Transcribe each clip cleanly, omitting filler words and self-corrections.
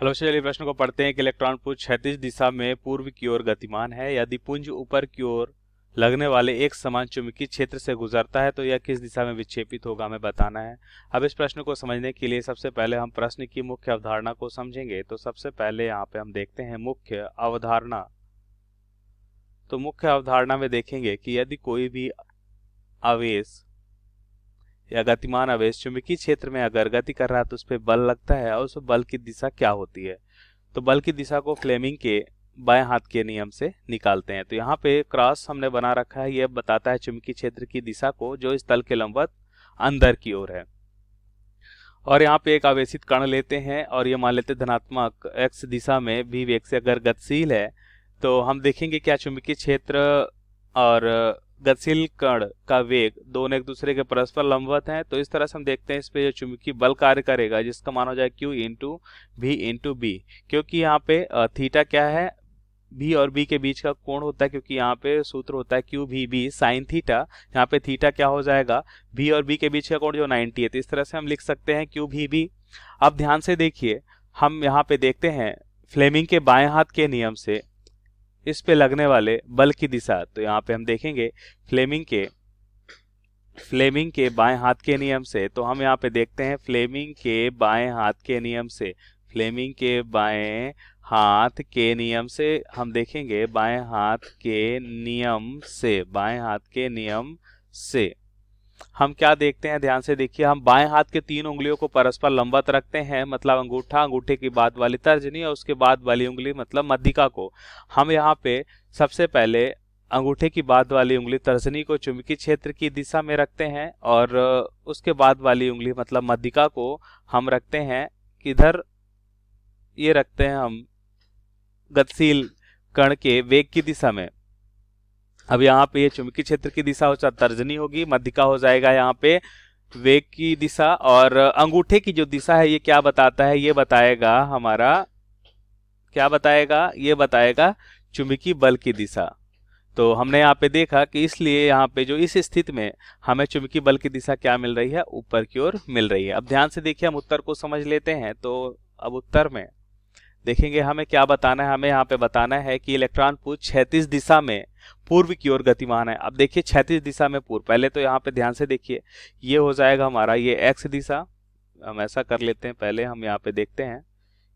Hello, चलिए प्रश्न को पढ़ते हैं कि इलेक्ट्रॉन पुंज क्षैतिज दिशा में पूर्व की ओर गतिमान है। यदि पुंज ऊपर की ओर लगने वाले एक समान चुंबकीय क्षेत्र से गुजरता है तो यह किस दिशा में विक्षेपित होगा, हमें बताना है। अब इस प्रश्न को समझने के लिए सबसे पहले हम प्रश्न की मुख्य अवधारणा को समझेंगे। तो सबसे पहले यहाँ पे हम देखते हैं मुख्य अवधारणा। तो मुख्य अवधारणा में देखेंगे कि यदि कोई भी आवेश या गतिमान आवेश चुंबकीय क्षेत्र में अगर गति कर रहा है तो उस पर बल लगता है और उस बल की दिशा क्या होती है। तो बल की दिशा को फ्लेमिंग के बाएं हाथ के नियम से निकालते हैं। तो यहाँ पे क्रॉस हमने बना रखा है, यह बताता है चुंबकीय क्षेत्र की दिशा को जो इस तल के लंबवत अंदर की ओर है। और यहाँ पे एक आवेशित कण लेते हैं और ये मान लेते धनात्मक x दिशा में भी वेग से अगर गतिशील है तो हम देखेंगे क्या चुंबकीय क्षेत्र और गतिशील कण का वेग दोनों एक दूसरे के परस्पर लंबवत हैं। तो इस तरह से हम देखते हैं इस पे जो चुंबकीय बल कार्य करेगा जिसका मान हो जाए Q इंटू भी इंटू बी, क्योंकि यहाँ पे थीटा क्या है, बी और बी के बीच का कोण होता है, क्योंकि यहाँ पे सूत्र होता है क्यू भी बी साइन थीटा। यहाँ पे थीटा क्या हो जाएगा, बी और बी के बीच का कोण जो 90 है। तो इस तरह से हम लिख सकते हैं क्यू भी बी। अब ध्यान से देखिए, हम यहाँ पे देखते हैं फ्लेमिंग के बाएं हाथ के नियम से इस पे लगने वाले बल की दिशा। तो यहाँ पे हम देखेंगे फ्लेमिंग के बाएं हाथ के नियम से, तो हम यहाँ पे देखते हैं फ्लेमिंग के बाएं हाथ के नियम से, फ्लेमिंग के बाएं हाथ के नियम से हम देखेंगे बाएं हाथ के नियम से हम क्या देखते हैं, ध्यान से देखिए। हम बाएं हाथ के तीन उंगलियों को परस्पर लंबवत रखते हैं, मतलब अंगूठा, अंगूठे की बाद वाली तर्जनी और उसके बाद वाली उंगली मतलब मध्यिका को। हम यहाँ पे सबसे पहले अंगूठे की बाद वाली उंगली तर्जनी को चुंबकीय क्षेत्र की दिशा में रखते हैं और उसके बाद वाली उंगली मतलब मध्यिका को हम रखते हैं किधर, ये रखते हैं हम गतिशील कण के वेग की दिशा में। अब यहाँ पे ये चुंबकीय क्षेत्र की दिशा हो तर्जनी होगी, मध्यिका हो जाएगा यहाँ पे वेग की दिशा, और अंगूठे की जो दिशा है ये क्या बताता है, ये बताएगा हमारा, क्या बताएगा, ये बताएगा चुंबकीय बल की दिशा। तो हमने यहाँ पे देखा कि इसलिए यहाँ पे जो इस स्थिति में हमें चुंबकीय बल की दिशा क्या मिल रही है, ऊपर की ओर मिल रही है। अब ध्यान से देखिए, हम उत्तर को समझ लेते हैं। तो अब उत्तर में देखेंगे हमें क्या बताना है, हमें यहाँ पे बताना है कि इलेक्ट्रॉन पुंज क्षैतिज दिशा में पूर्व की ओर गतिमान है। अब देखिए क्षैतिज दिशा में पूर्व, पहले तो यहाँ पे ध्यान से देखिए, ये हो जाएगा हमारा ये एक्स दिशा। हम ऐसा कर लेते हैं, पहले हम यहाँ पे देखते हैं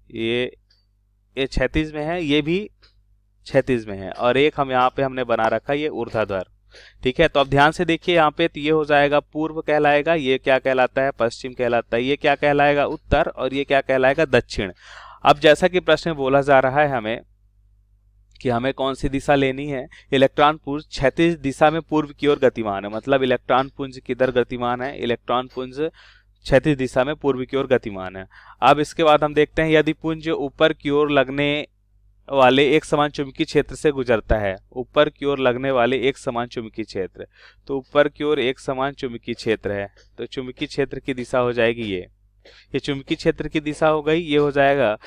ये क्षैतिज में है, ये भी क्षैतिज में है, और एक हम यहाँ पे हमने बना रखा है ये ऊर्ध्वाधर। ठीक है, तो अब ध्यान से देखिए यहाँ पे, तो ये हो जाएगा पूर्व कहलाएगा, ये क्या कहलाता है, पश्चिम कहलाता है, ये क्या कहलाएगा, उत्तर, और ये क्या कहलाएगा, दक्षिण। अब जैसा कि प्रश्न में बोला जा रहा है हमें कि हमें कौन सी दिशा लेनी है, इलेक्ट्रॉन पुंज क्षैतिज दिशा में पूर्व की ओर गतिमान है, मतलब इलेक्ट्रॉन पुंज किधर गतिमान है, इलेक्ट्रॉन पुंज क्षैतिज दिशा में पूर्व की ओर गतिमान है। अब इसके बाद हम देखते हैं यदि पुंज ऊपर की ओर लगने वाले एक समान चुंबकीय क्षेत्र से गुजरता है, ऊपर की ओर लगने वाले एक समान चुंबकीय क्षेत्र, तो ऊपर की ओर एक समान चुंबकीय क्षेत्र है, तो चुंबकीय क्षेत्र की दिशा हो जाएगी ये चुंबकीय क्षेत्र की दिशा हो गई, ये हो जाएगा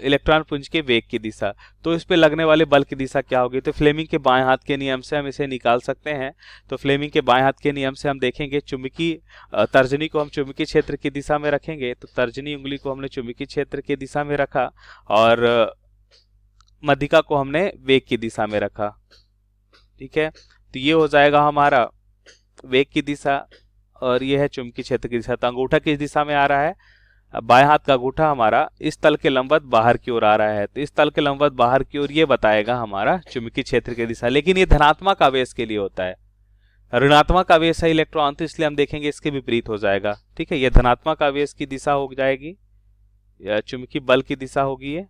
इलेक्ट्रॉन पुंज के वेग की दिशा। तो इस पे लगने वाले बल की दिशा क्या होगी, तो फ्लेमिंग के बाएं हाथ के नियम से हम इसे निकाल सकते हैं। तो फ्लेमिंग के बाएं हाथ के नियम से हम देखेंगे चुंबकीय तर्जनी को हम चुंबकीय क्षेत्र की दिशा में रखेंगे, तो तर्जनी उंगली को हमने चुंबकीय क्षेत्र की दिशा में रखा और मध्यिका को हमने वेग की दिशा में रखा। ठीक है, तो ये हो जाएगा हमारा वेग की दिशा और ये है चुंबकीय क्षेत्र की दिशा। तो अंगूठा किस दिशा में आ रहा है, बाएं हाथ का अंगूठा हमारा इस तल के लंबवत बाहर की ओर आ रहा है, तो इस तल के लंबवत बाहर की ओर ये बताएगा हमारा चुंबकीय क्षेत्र की दिशा। लेकिन ये धनात्मक आवेश के लिए होता है, ऋणात्मक आवेश है इलेक्ट्रॉन, तो इसलिए हम देखेंगे इसके विपरीत हो जाएगा। ठीक है, ये धनात्मक आवेश की दिशा हो जाएगी या चुंबकीय बल की दिशा होगी ये,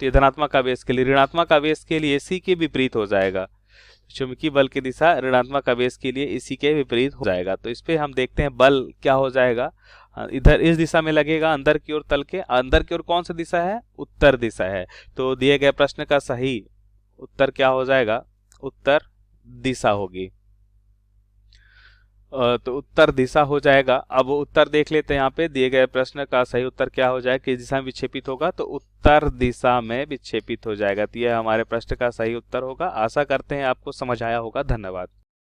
तो ये धनात्मक आवेश के लिए, ऋणात्मक आवेश के लिए इसी के विपरीत हो जाएगा। चुंबकीय बल की दिशा ऋणात्मक आवेश के लिए इसी के विपरीत हो जाएगा। तो इस पे हम देखते हैं बल क्या हो जाएगा, इधर इस दिशा में लगेगा अंदर की ओर, तल के अंदर की ओर कौन सी दिशा है, उत्तर दिशा है। तो दिए गए प्रश्न का सही उत्तर क्या हो जाएगा, उत्तर दिशा होगी। तो उत्तर दिशा हो जाएगा। अब उत्तर देख लेते हैं, यहाँ पे दिए गए प्रश्न का सही उत्तर क्या हो जाएगा, किस दिशा में विक्षेपित होगा, तो उत्तर दिशा में विक्षेपित हो जाएगा। तो यह हमारे प्रश्न का सही उत्तर होगा। आशा करते हैं आपको समझ आया होगा। धन्यवाद।